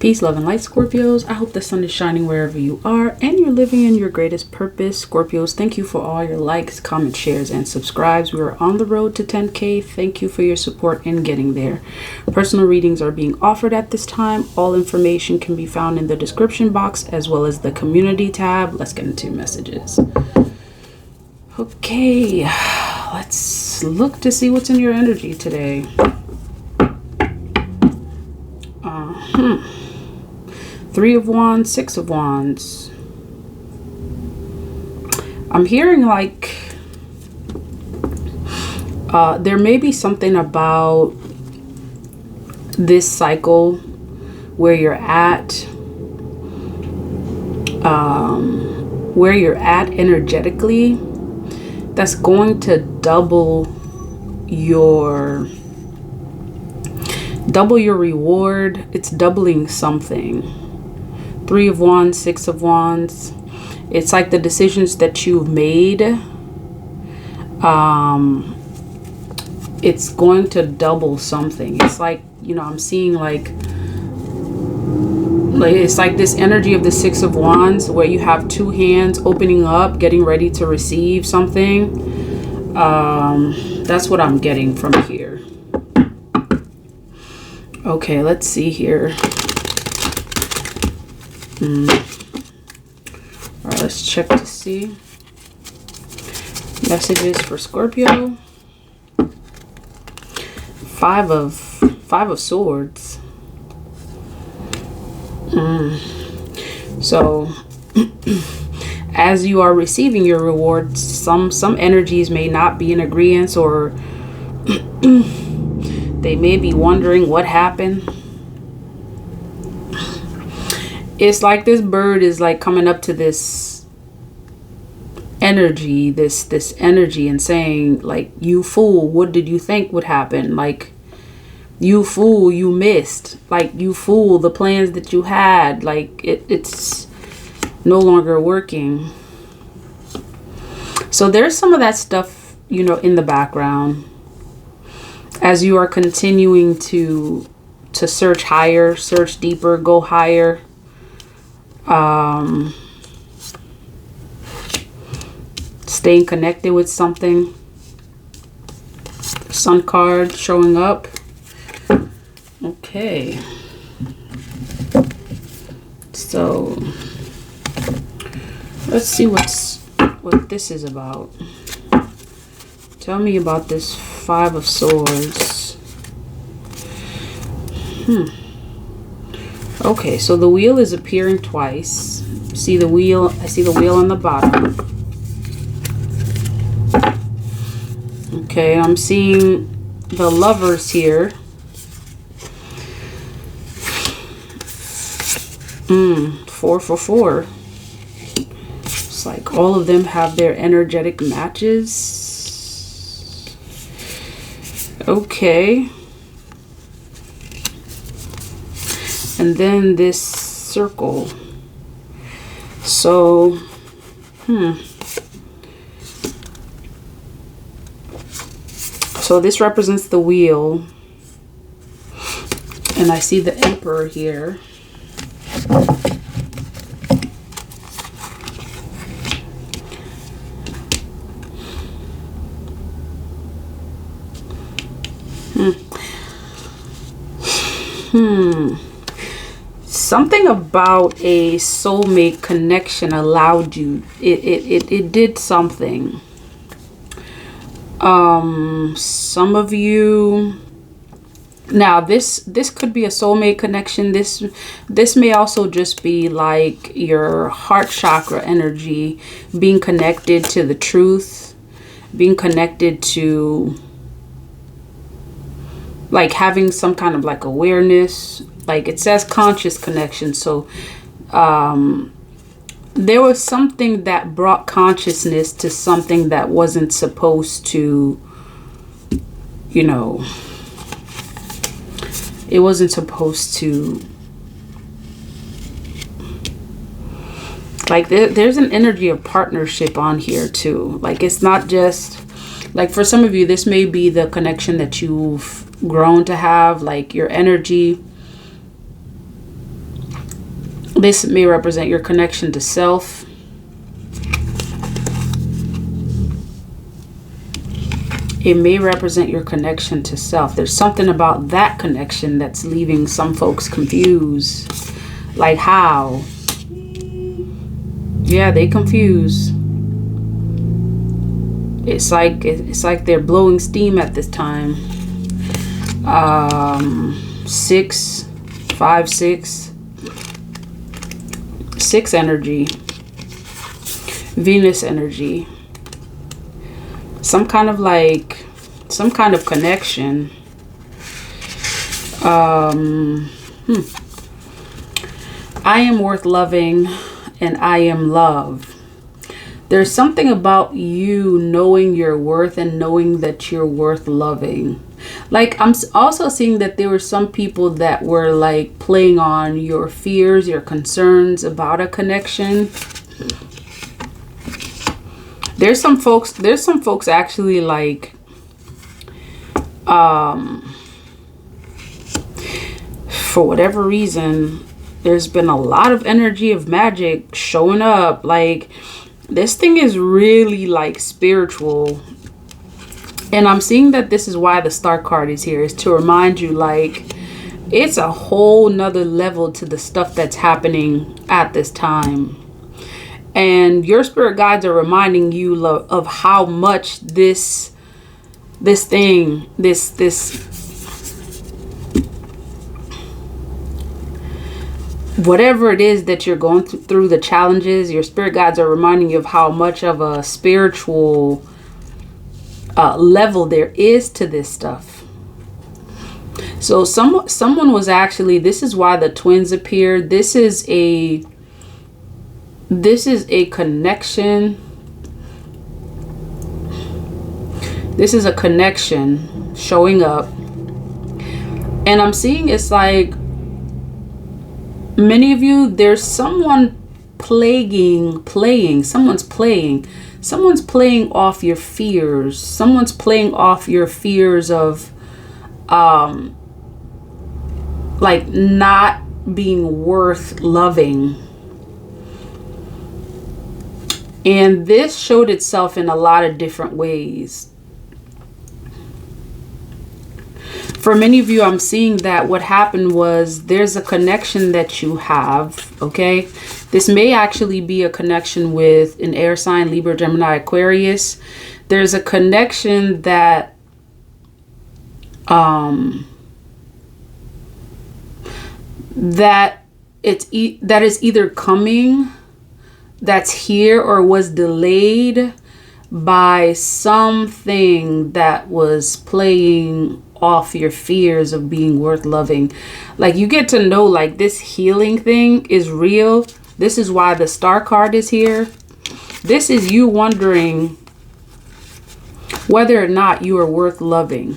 Peace, love, and light, Scorpios. I hope the sun is shining wherever you are and you're living in your greatest purpose. Scorpios, thank you for all your likes, comments, shares, and subscribes. We are on the road to 10K. Thank you for your support in getting there. Personal readings are being offered at this time. All information can be found in the description box as well as the community tab. Let's get into messages. Okay, let's look to see what's in your energy today. Three of Wands, Six of Wands. I'm hearing like there may be something about this cycle where you're at energetically that's going to double your reward. It's doubling something. Three of Wands, Six of Wands. It's like the decisions that you've made. It's going to double something. It's like, you know, I'm seeing like it's like this energy of the Six of Wands where you have two hands opening up, getting ready to receive something. That's what I'm getting from here. Okay, let's see here. All right, let's check to see messages for Scorpio. Five of Swords. So as you are receiving your rewards, some energies may not be in agreement, or they may be wondering what happened. It's like this bird is like coming up to this energy, this energy, and saying like, you fool, what did you think would happen? Like, you fool, you missed. Like, you fool, the plans that you had, like it's no longer working. So there's some of that stuff, you know, in the background as you are continuing to search higher, search deeper, go higher. Staying connected with something. Sun card showing up. Okay, so let's see what this is about. Tell me about this Five of Swords. Okay, so the wheel is appearing twice. See the wheel? I see the wheel on the bottom. Okay, I'm seeing the Lovers here. Four for four. It's like all of them have their energetic matches. Okay. And then this circle. So, so this represents the wheel. And I see the Emperor here. Something about a soulmate connection allowed you. It did something. Some of you. Now this could be a soulmate connection. This may also just be like your heart chakra energy, being connected to the truth, being connected to like having some kind of like awareness. Like it says conscious connection. So there was something that brought consciousness to something that wasn't supposed to, you know, it wasn't supposed to. Like there's an energy of partnership on here too. Like it's not just like, for some of you, this may be the connection that you've grown to have, like your energy This may represent your connection to self. It may represent your connection to self. There's something about that connection that's leaving some folks confused. Like how? Yeah, they confused. It's like they're blowing steam at this time. 6, 5, 6. 6 energy. Venus energy. Some kind of connection. I am worth loving and I am love. There's something about you knowing your worth and knowing that you're worth loving. Like, I'm also seeing that there were some people that were like playing on your fears, your concerns about a connection. There's some folks actually like, for whatever reason, there's been a lot of energy of magic showing up. Like, this thing is really like spiritual. And I'm seeing that this is why the Star card is here, is to remind you, like, it's a whole nother level to the stuff that's happening at this time. And your spirit guides are reminding you of how much this whatever it is that you're going through, the challenges, your spirit guides are reminding you of how much of a spiritual level there is to this stuff. So someone was actually, this is why the twins appeared. This is a connection. This is a connection showing up. And I'm seeing it's like many of you, there's someone someone's playing off your fears. Someone's playing off your fears of like not being worth loving. And this showed itself in a lot of different ways. For many of you, I'm seeing that what happened was there's a connection that you have, okay? This may actually be a connection with an air sign, Libra, Gemini, Aquarius. There's a connection that that is either coming, that's here, or was delayed by something that was playing off your fears of being worth loving. Like, you get to know, like, this healing thing is real. This is why the Star card is here. This is you wondering whether or not you are worth loving.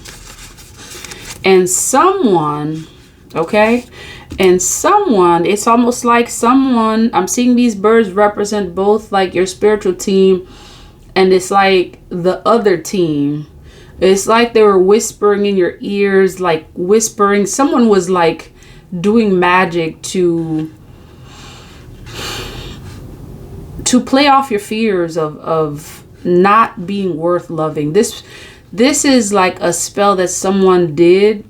And someone, okay, and someone, it's almost like someone, I'm seeing these birds represent both like your spiritual team and it's like the other team. It's like they were whispering in your ears, like whispering. Someone was like doing magic to play off your fears of not being worth loving. This is like a spell that someone did.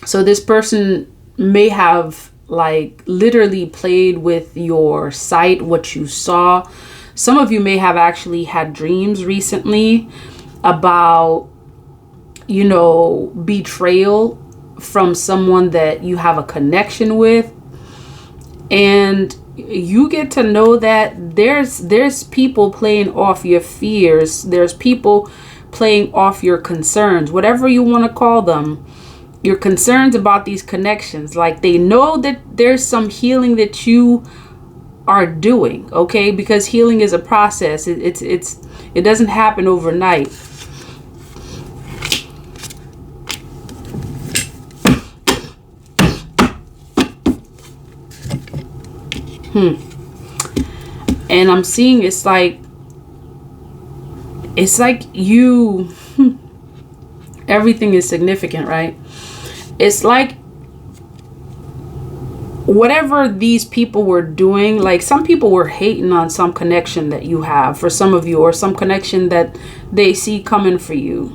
So this person may have like literally played with your sight, what you saw. Some of you may have actually had dreams recently about, you know, betrayal from someone that you have a connection with. And you get to know that there's people playing off your fears. There's people playing off your concerns, whatever you want to call them. Your concerns about these connections. Like, they know that there's some healing that you are doing, okay? Because healing is a process. It doesn't happen overnight. And I'm seeing it's like you, everything is significant, right? It's like whatever these people were doing, like some people were hating on some connection that you have for some of you, or some connection that they see coming for you.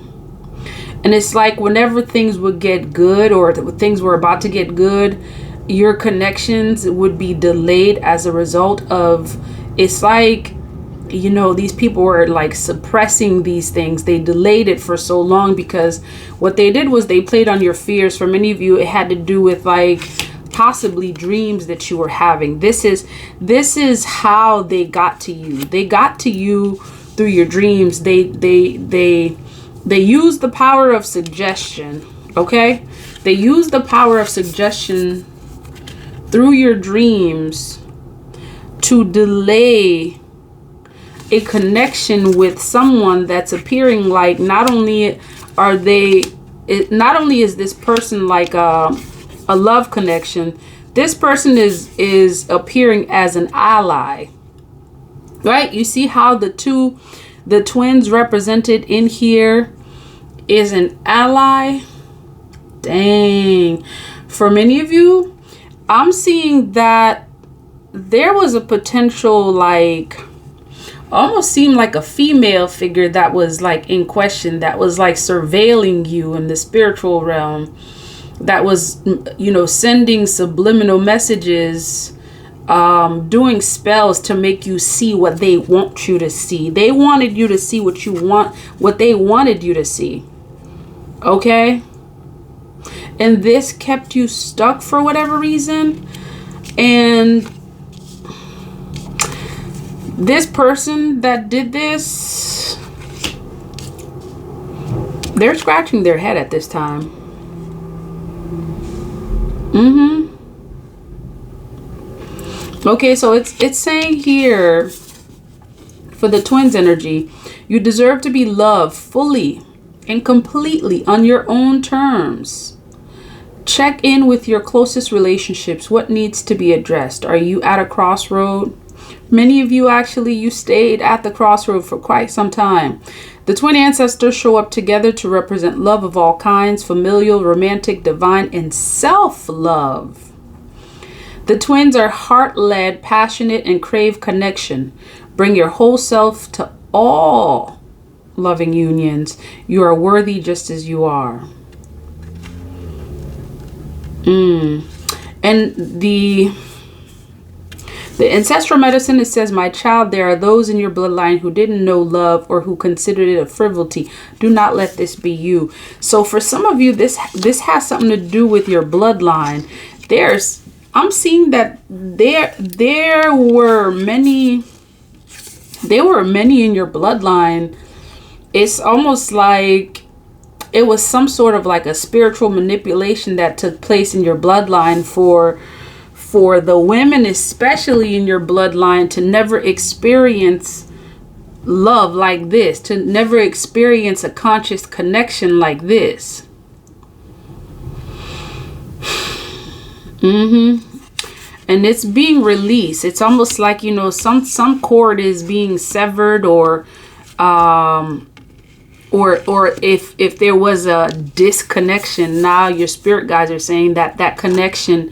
And it's like whenever things would get good, or things were about to get good, your connections would be delayed as a result of, it's like, you know, these people were like suppressing these things. They delayed it for so long because what they did was they played on your fears. For many of you, it had to do with like possibly dreams that you were having. This is how they got to you. They got to you through your dreams. They use the power of suggestion. Okay, they use the power of suggestion through your dreams to delay a connection with someone that's appearing like, not only is this person like a love connection, this person is appearing as an ally, right? You see how the twins represented in here is an ally. Dang. For many of you, I'm seeing that there was a potential, like, almost seemed like a female figure that was like in question, that was like surveilling you in the spiritual realm, that was, you know, sending subliminal messages, doing spells to make you see what they want you to see. They wanted you to see what they wanted you to see. Okay? And this kept you stuck for whatever reason. And this person that did this, they're scratching their head at this time. Okay, so it's saying here for the twins energy, you deserve to be loved fully and completely on your own terms. Check in with your closest relationships. What needs to be addressed? Are you at a crossroad? Many of you actually, you stayed at the crossroad for quite some time. The twin ancestors show up together to represent love of all kinds, familial, romantic, divine, and self-love. The twins are heart-led, passionate, and crave connection. Bring your whole self to all loving unions. You are worthy just as you are. And the ancestral medicine, it says, my child, there are those in your bloodline who didn't know love or who considered it a frivolity. Do not let this be you. So for some of you, this has something to do with your bloodline. I'm seeing that there were many in your bloodline. It's almost like it was some sort of like a spiritual manipulation that took place in your bloodline for the women, especially in your bloodline, to never experience love like this, to never experience a conscious connection like this. And it's being released. It's almost like, you know, some cord is being severed, or if there was a disconnection, now your spirit guides are saying that connection,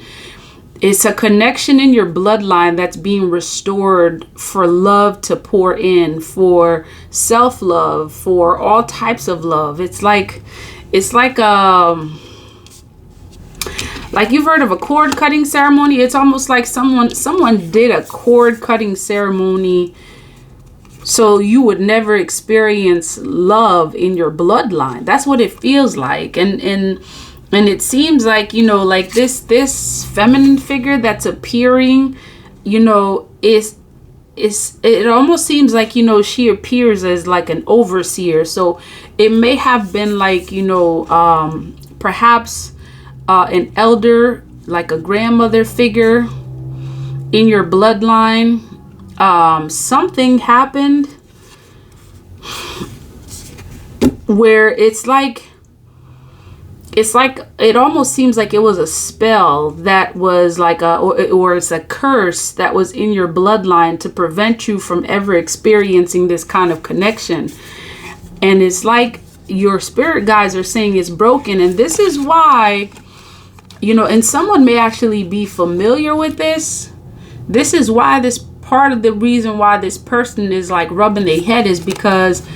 it's a connection in your bloodline that's being restored for love to pour in, for self-love, for all types of love. It's like you've heard of a cord cutting ceremony. It's almost like someone did a cord cutting ceremony so you would never experience love in your bloodline. That's what it feels like. And it seems like, you know, like this feminine figure that's appearing, you know, it almost seems like, you know, she appears as like an overseer. So it may have been like, you know, perhaps an elder, like a grandmother figure in your bloodline. Something happened where it's like it almost seems like it was a spell that was like or it's a curse that was in your bloodline to prevent you from ever experiencing this kind of connection. And it's like your spirit guides are saying it's broken. And this is why you know, and someone may actually be familiar with this. This is why this part of the reason why this person is like rubbing their head is because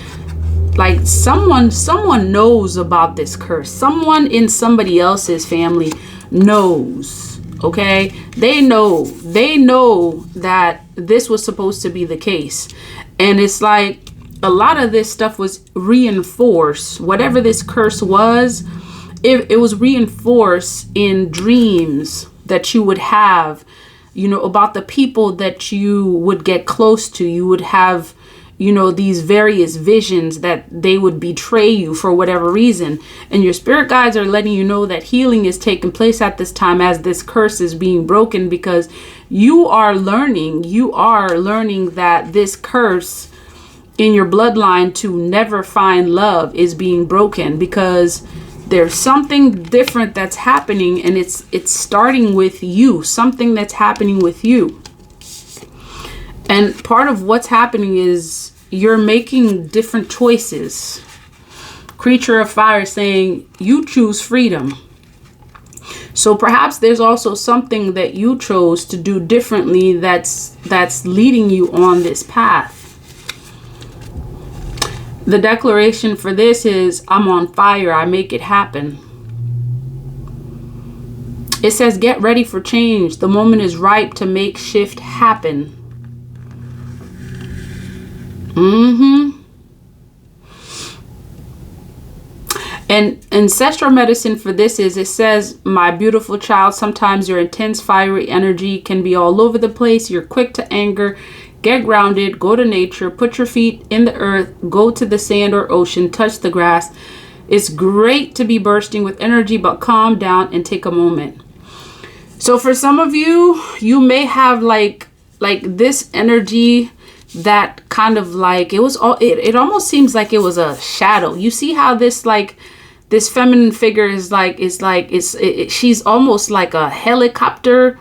like someone knows about this curse. Someone in somebody else's family knows. Okay, they know that this was supposed to be the case, and it's like a lot of this stuff was reinforced. Whatever this curse was, it was reinforced in dreams that you would have, you know, about the people that you would get close to. You would have, you know, these various visions that they would betray you for whatever reason. And your spirit guides are letting you know that healing is taking place at this time as this curse is being broken, because you are learning that this curse in your bloodline to never find love is being broken, because there's something different that's happening, and it's starting with you, something that's happening with you. And part of what's happening is you're making different choices. Creature of fire saying you choose freedom. So perhaps there's also something that you chose to do differently that's leading you on this path. The declaration for this is, I'm on fire, I make it happen. It says, get ready for change. The moment is ripe to make shift happen. And ancestral medicine for this is, it says, my beautiful child, sometimes your intense fiery energy can be all over the place. You're quick to anger. Get grounded, go to nature, put your feet in the earth, go to the sand or ocean, touch the grass. It's great to be bursting with energy, but calm down and take a moment. So for some of you, you may have like this energy that kind of like, it almost seems like it was a shadow. You see how this feminine figure is she's almost like a helicopter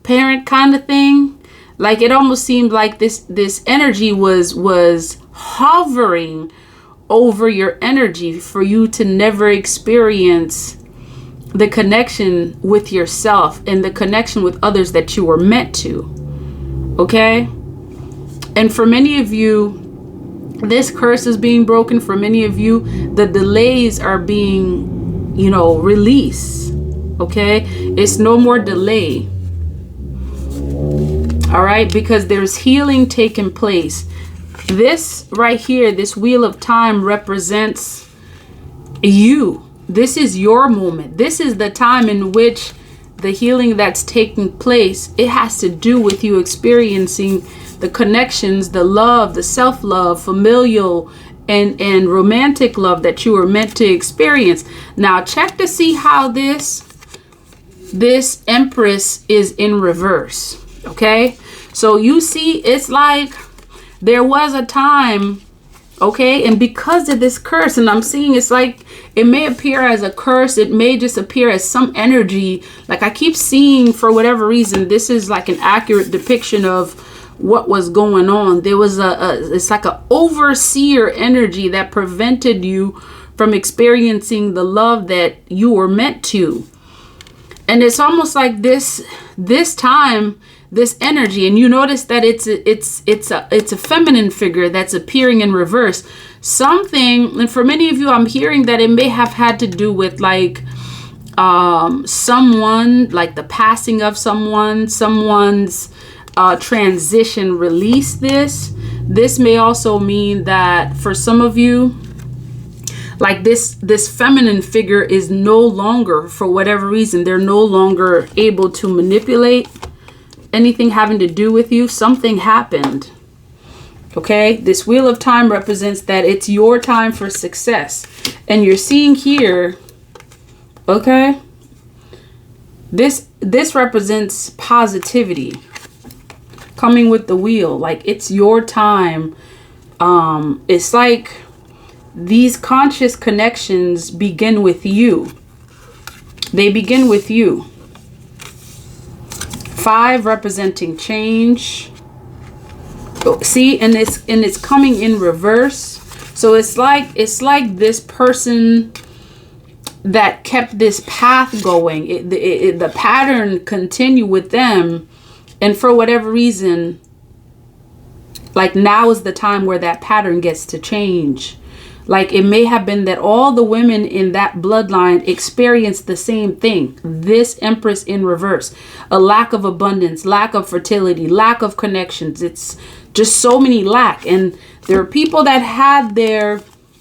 parent kind of thing. Like it almost seemed like this energy was hovering over your energy for you to never experience the connection with yourself and the connection with others that you were meant to. Okay? And for many of you, this curse is being broken. For many of you, the delays are being, released. Okay? It's no more delay. All right? Because there's healing taking place. This right here, this wheel of time represents you. This is your moment. This is the time in which the healing that's taking place, it has to do with you experiencing the connections, the love, the self-love, familial and romantic love that you were meant to experience. Now check to see how this Empress is in reverse. Okay? So you see, it's like there was a time, okay, and because of this curse, and I'm seeing it's like it may appear as a curse, it may just appear as some energy. Like I keep seeing, for whatever reason, this is like an accurate depiction of what was going on. There was it's like an overseer energy that prevented you from experiencing the love that you were meant to. And it's almost like this time, this energy, and you notice that it's a feminine figure that's appearing in reverse. Something, and for many of you, I'm hearing that it may have had to do with like someone, like the passing of someone's transition released this. This may also mean that for some of you, like this feminine figure is no longer, for whatever reason, they're no longer able to manipulate anything having to do with you. Something happened. Okay, this wheel of time represents that it's your time for success. And you're seeing here, okay, this represents positivity coming with the wheel. Like it's your time. It's like these conscious connections begin with you. They begin with you. 5 representing change. See, and it's coming in reverse. So it's like this person, that kept this path going. The pattern continued with them. And for whatever reason, like now is the time where that pattern gets to change. Like it may have been that all the women in that bloodline experienced the same thing. This Empress in reverse, a lack of abundance, lack of fertility, lack of connections. It's just so many lack. And there are people that had their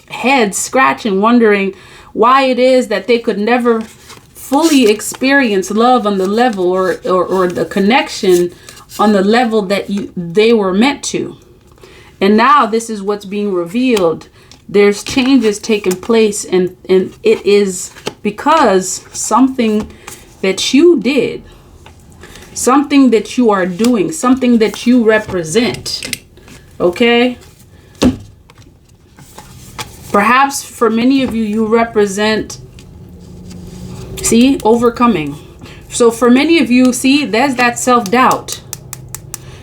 heads scratching, wondering why it is that they could never fully experience love on the level or the connection on the level that they were meant to. And now this is what's being revealed. There's changes taking place, and it is because something that you did, something that you are doing, something that you represent. Okay? Perhaps for many of you, you represent, see, overcoming. So for many of you, see, there's that self-doubt.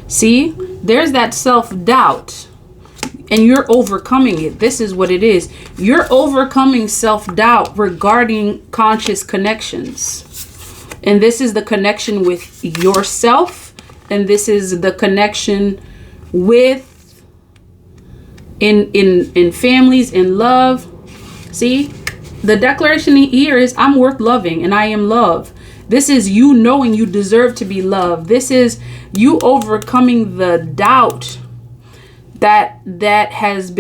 See, there's that self-doubt. And you're overcoming it. This is what it is. You're overcoming self-doubt regarding conscious connections. And this is the connection with yourself. And this is the connection with in families, in love. See, the declaration here is, I'm worth loving and I am love. This is you knowing you deserve to be loved. This is you overcoming the doubt that has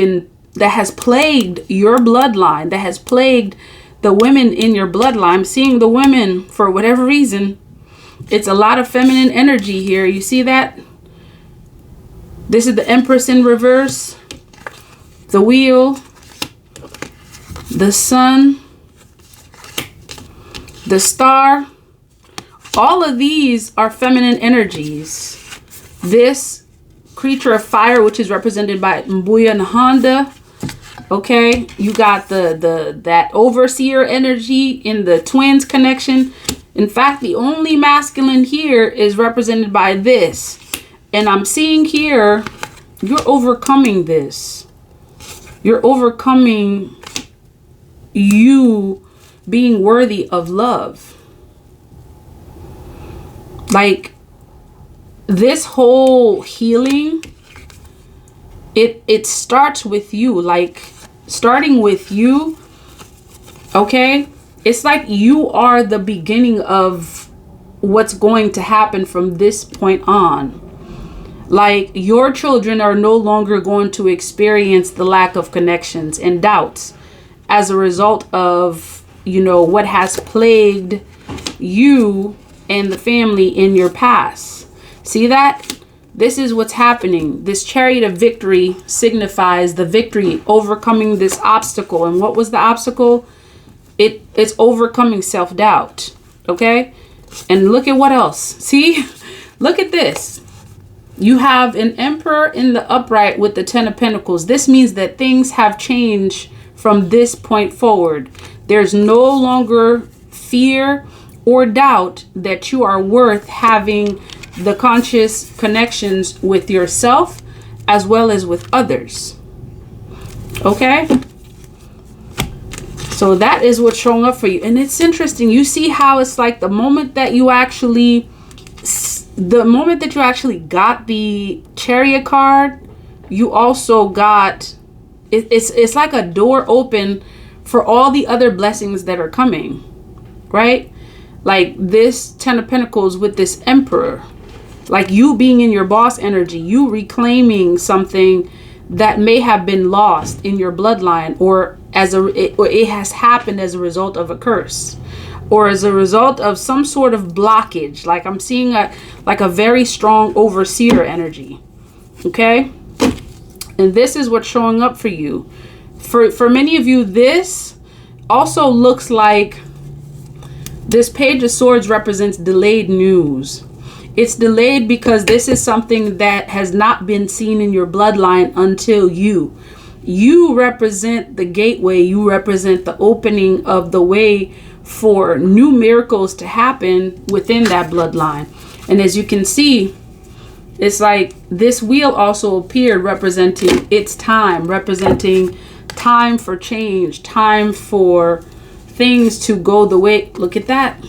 plagued your bloodline, that has plagued the women in your bloodline. I'm seeing the women, for whatever reason, it's a lot of feminine energy here. You see that? This is the Empress in reverse, the Wheel, the Sun, the Star. All of these are feminine energies. This creature of fire, which is represented by Mbuya Nahanda. Okay, you got that overseer energy in the twins connection. In fact, the only masculine here is represented by this. And I'm seeing here, you're overcoming this. You're overcoming you being worthy of love. Like this whole healing, it starts with you, like starting with you. Okay, it's like you are the beginning of what's going to happen from this point on. Like your children are no longer going to experience the lack of connections and doubts as a result of, you know, what has plagued you and the family in your past. See that? This is what's happening. This chariot of victory signifies the victory, overcoming this obstacle. And what was the obstacle? It's overcoming self-doubt. Okay? And look at what else. See? Look at this. You have an Emperor in the upright with the 10 of Pentacles. This means that things have changed from this point forward. There's no longer fear or doubt that you are worth having the conscious connections with yourself as well as with others. Okay? So that is what's showing up for you. And it's interesting. You see how it's like the moment that you actually got the Chariot card, you also got, it's like a door open for all the other blessings that are coming, right? Like this 10 of Pentacles with this Emperor, like you being in your boss energy, you reclaiming something that may have been lost in your bloodline, or it has happened as a result of a curse, or as a result of some sort of blockage. Like I'm seeing a very strong overseer energy. Okay? And this is what's showing up for you. For many of you, this also looks like this Page of Swords represents delayed news. It's delayed because this is something that has not been seen in your bloodline until you. You represent the gateway. You represent the opening of the way for new miracles to happen within that bloodline. And as you can see, it's like this wheel also appeared representing its time, representing time for change, time for things to go the way. Look at that.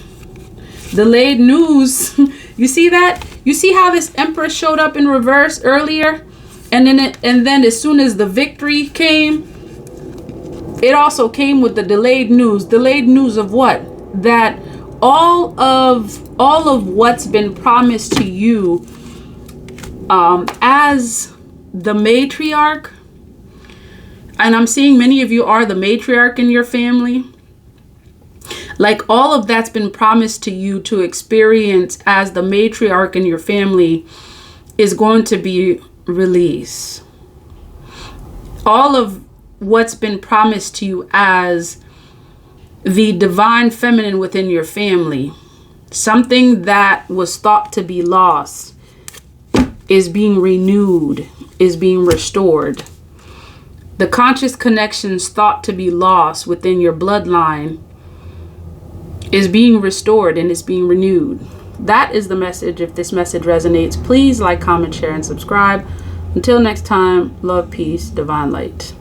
Delayed news. You see that? You see how this Empress showed up in reverse earlier? And then as soon as the victory came, it also came with the delayed news. Delayed news of what? That all of what's been promised to you as the matriarch, and I'm seeing many of you are the matriarch in your family, like all of that's been promised to you to experience as the matriarch in your family is going to be released. All of what's been promised to you as the divine feminine within your family, something that was thought to be lost, is being renewed, is being restored. The conscious connections thought to be lost within your bloodline is being restored and is being renewed. That is the message. If this message resonates, please like, comment, share, and subscribe. Until next time, love, peace, divine light.